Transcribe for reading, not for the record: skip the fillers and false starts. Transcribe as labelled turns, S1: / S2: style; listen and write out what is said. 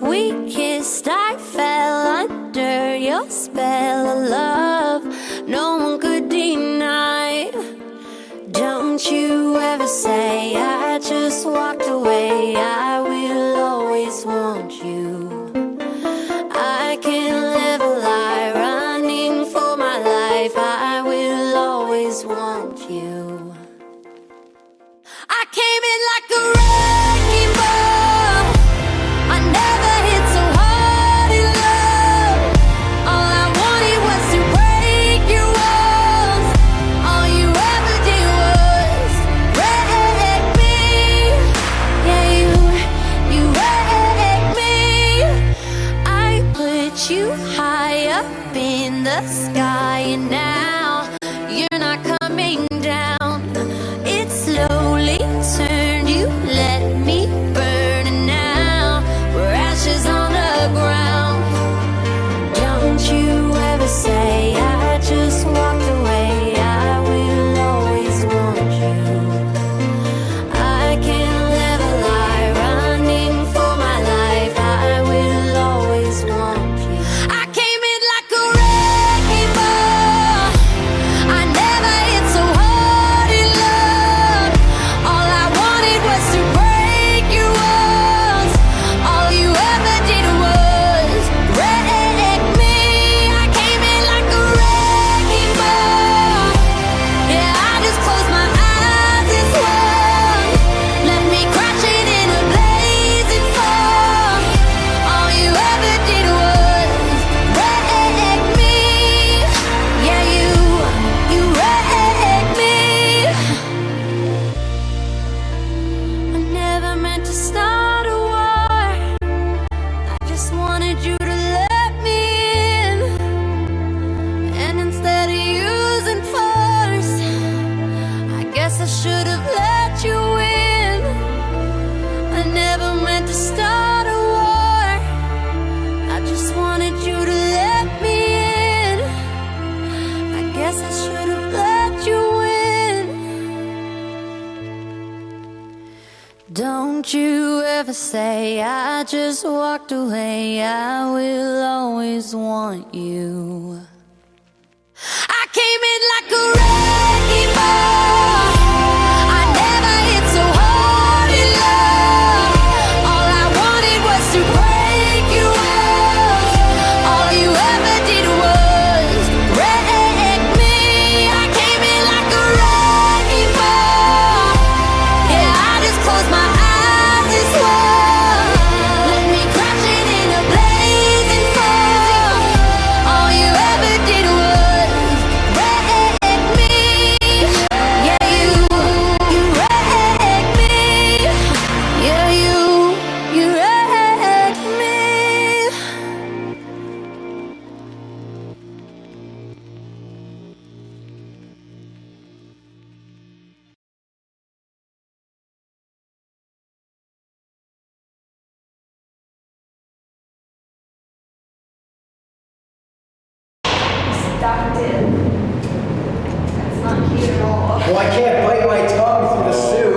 S1: We kissed, I fell under your spell of love. No one could deny. Don't you ever say I just walked away. I will always want you. I can't live a lie, running for my life. I will always want you. I came in like a wrecking ball. I never hit so hard in love. All I wanted was to break your walls. All you ever did was wreck me. Yeah, you wrecked me. I put you high up in the sky, and now you're not coming down. It slowly turned, you let me burn, and now we're ashes on the ground. Don't you ever say I just walked away. I will always want you. I can't live a lie, running for my life. I will always want you. I came in like a wrecking ball. I never hit so hard in love. All I wanted was to break your walls. All you ever did was wreck me. I came in like a wrecking ball. Yeah, I just closed my eyes and swung. Left me crashing in a blazing fall. All you ever did was wreck me. Yeah, you wrecked me. I never meant to start a war. I just wanted you to let me in. And instead of using force, I guess I should have let you in. I never meant to start a war. I just wanted you to let me in. I guess I should have let you in. Don't you ever say I just walked away. I will always want you. I came in like a wrecking ball. I never hit so hard in love. All I wanted was to break your walls. All you ever did was wreck me. I came in like a wrecking ball. Yeah, I just closed my eyes and swung. Left me crashing in a blazing fall. All you ever did was wreck me. Yeah, you wrecked me. Yeah, you wrecked me.
S2: Stuck it. That's not cute at all.
S3: Well, I can't bite my tongue through the suit.